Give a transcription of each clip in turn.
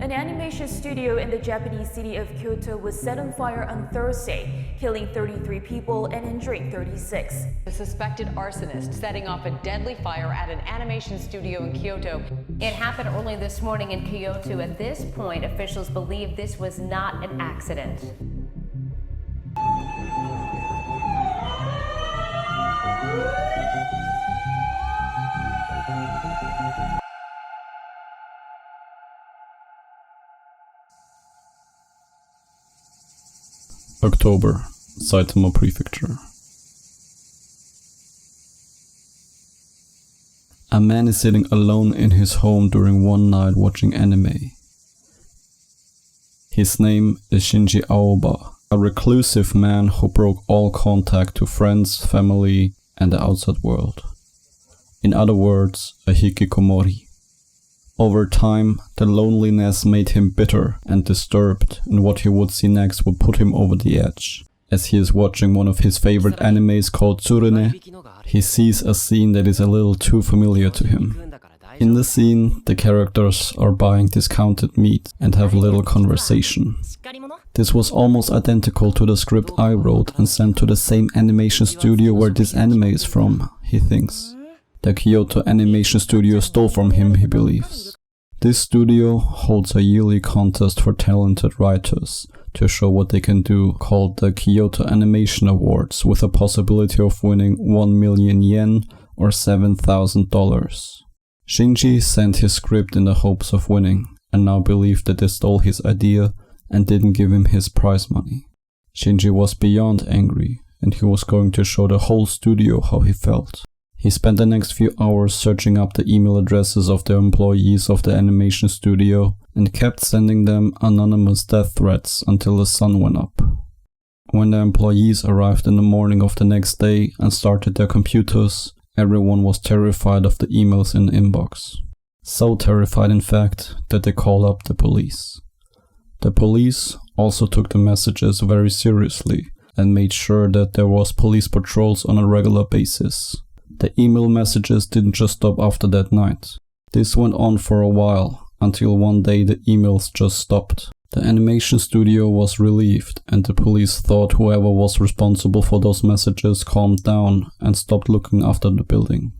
An animation studio in the Japanese city of Kyoto was set on fire on Thursday, killing 33 people and injuring 36. The suspected arsonist setting off a deadly fire at an animation studio in Kyoto. It happened early this morning in Kyoto. At this point, officials believe this was not an accident. October, Saitama Prefecture. A man is sitting alone in his home during one night watching anime. His name is Shinji Aoba, a reclusive man who broke all contact to friends, family, and the outside world. In other words, a hikikomori. Over time, the loneliness made him bitter and disturbed, and what he would see next would put him over the edge. As he is watching one of his favorite animes called Tsurune, he sees a scene that is a little too familiar to him. In the scene, the characters are buying discounted meat and have little conversation. This was almost identical to the script I wrote and sent to the same animation studio where this anime is from, he thinks. The Kyoto animation studio stole from him, he believes. This studio holds a yearly contest for talented writers to show what they can do, called the Kyoto Animation Awards, with a possibility of winning 1 million yen or $7,000. Shinji sent his script in the hopes of winning, and now believed that they stole his idea and didn't give him his prize money. Shinji was beyond angry, and he was going to show the whole studio how he felt. He spent the next few hours searching up the email addresses of the employees of the animation studio and kept sending them anonymous death threats until the sun went up. When the employees arrived in the morning of the next day and started their computers, everyone was terrified of the emails in the inbox. So terrified, in fact, that they called up the police. The police also took the messages very seriously and made sure that there was police patrols on a regular basis. The email messages didn't just stop after that night. This went on for a while, until one day the emails just stopped. The animation studio was relieved, and the police thought whoever was responsible for those messages calmed down and stopped looking after the building.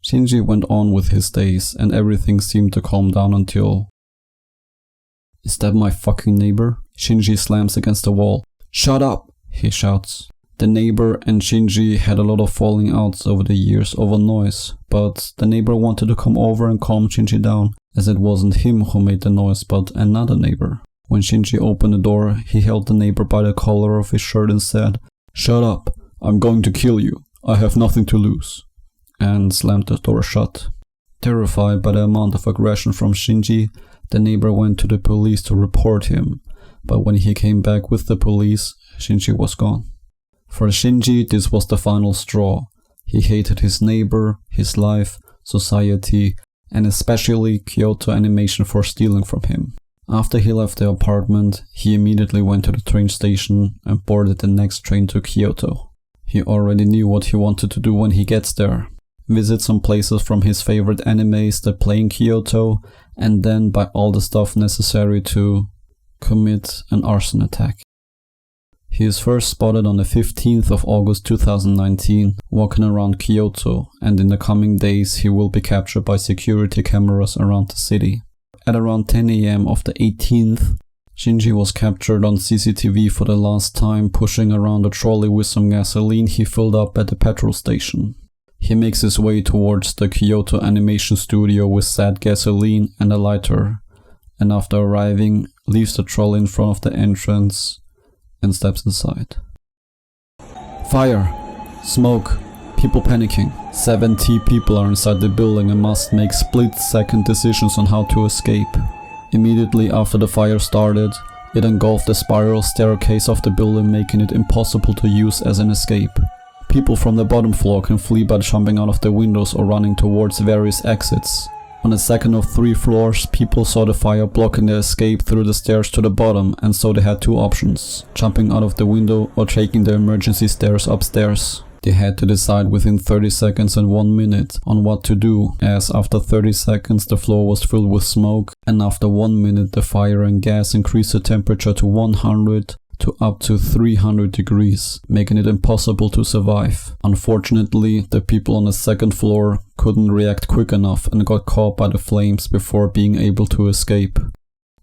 Shinji went on with his days, and everything seemed to calm down until... Is that my fucking neighbor? Shinji slams against the wall. Shut up! He shouts. The neighbor and Shinji had a lot of falling outs over the years over noise, but the neighbor wanted to come over and calm Shinji down, as it wasn't him who made the noise but another neighbor. When Shinji opened the door, he held the neighbor by the collar of his shirt and said, "Shut up, I'm going to kill you, I have nothing to lose," and slammed the door shut. Terrified by the amount of aggression from Shinji, the neighbor went to the police to report him, but when he came back with the police, Shinji was gone. For Shinji, this was the final straw. He hated his neighbor, his life, society, and especially Kyoto Animation for stealing from him. After he left the apartment, he immediately went to the train station and boarded the next train to Kyoto. He already knew what he wanted to do when he gets there. Visit some places from his favorite animes that play in Kyoto, and then buy all the stuff necessary to commit an arson attack. He is first spotted on the 15th of August 2019, walking around Kyoto, and in the coming days he will be captured by security cameras around the city. At around 10 AM of the 18th, Shinji was captured on CCTV for the last time pushing around a trolley with some gasoline he filled up at the petrol station. He makes his way towards the Kyoto Animation Studio with sad gasoline and a lighter, and after arriving, leaves the trolley in front of the entrance and steps inside. Fire! Smoke! People panicking. 70 people are inside the building and must make split-second decisions on how to escape. Immediately after the fire started, it engulfed the spiral staircase of the building, making it impossible to use as an escape. People from the bottom floor can flee by jumping out of the windows or running towards various exits. On the second of 3 floors, people saw the fire blocking their escape through the stairs to the bottom, and so they had 2 options: jumping out of the window or taking the emergency stairs upstairs. They had to decide within 30 seconds and 1 minute on what to do, as after 30 seconds the floor was filled with smoke, and after 1 minute the fire and gas increased the temperature to 100 to up to 300 degrees, making it impossible to survive. Unfortunately, the people on the second floor couldn't react quick enough and got caught by the flames before being able to escape.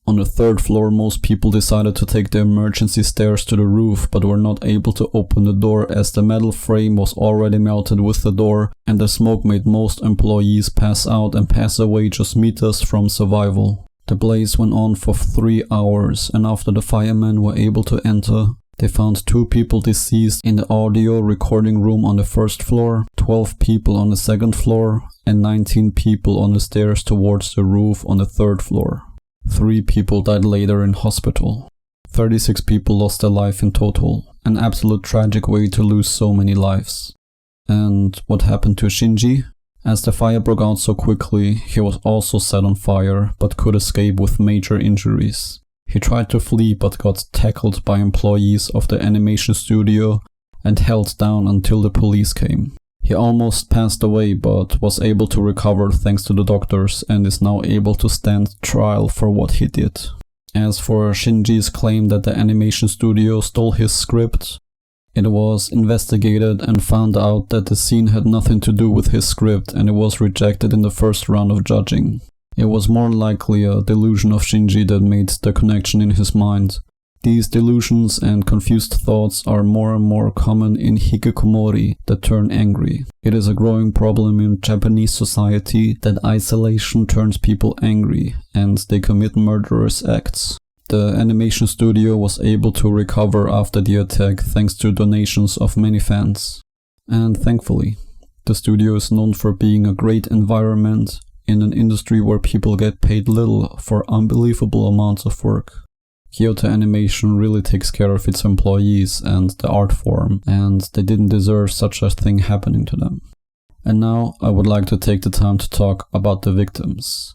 On the third floor, most people decided to take the emergency stairs to the roof, but were not able to open the door as the metal frame was already melted with the door, and the smoke made most employees pass out and pass away just meters from survival. The blaze went on for 3 hours, and after the firemen were able to enter, they found 2 people deceased in the audio recording room on the first floor, 12 people on the second floor, and 19 people on the stairs towards the roof on the third floor. 3 people died later in hospital. 36 people lost their life in total, an absolute tragic way to lose so many lives. And what happened to Shinji? As the fire broke out so quickly, he was also set on fire, but could escape with major injuries. He tried to flee but got tackled by employees of the animation studio and held down until the police came. He almost passed away but was able to recover thanks to the doctors and is now able to stand trial for what he did. As for Shinji's claim that the animation studio stole his script, it was investigated and found out that the scene had nothing to do with his script and it was rejected in the first round of judging. It was more likely a delusion of Shinji that made the connection in his mind. These delusions and confused thoughts are more and more common in hikikomori that turn angry. It is a growing problem in Japanese society that isolation turns people angry and they commit murderous acts. The animation studio was able to recover after the attack thanks to donations of many fans. And thankfully, the studio is known for being a great environment in an industry where people get paid little for unbelievable amounts of work. Kyoto Animation really takes care of its employees and the art form, and they didn't deserve such a thing happening to them. And now I would like to take the time to talk about the victims.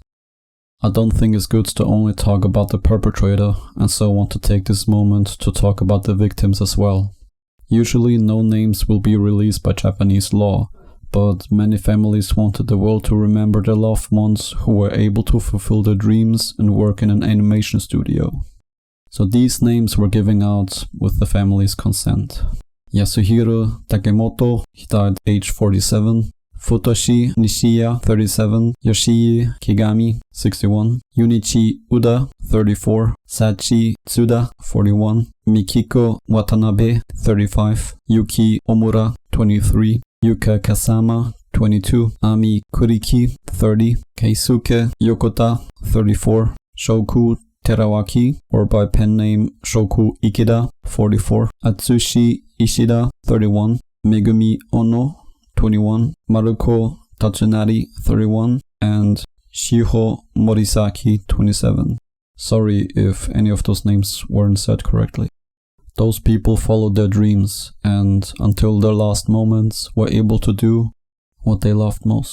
I don't think it's good to only talk about the perpetrator, and so I want to take this moment to talk about the victims as well. Usually no names will be released by Japanese law, but many families wanted the world to remember their loved ones who were able to fulfill their dreams and work in an animation studio. So these names were given out with the family's consent. Yasuhiro Takemoto, he died age 47. Futoshi Nishiya, 37, Yoshii Kigami, 61, Junichi Uda, 34, Sachi Tsuda, 41, Mikiko Watanabe, 35, Yuki Omura, 23, Yuka Kasama, 22, Ami Kuriki, 30, Keisuke Yokota, 34, Shoku Terawaki, or by pen name Shoku Ikeda, 44, Atsushi Ishida, 31, Megumi Ono, 21, Maruko Tatsunari, 31, and Shiho Morisaki, 27. Sorry if any of those names weren't said correctly. Those people followed their dreams and until their last moments were able to do what they loved most.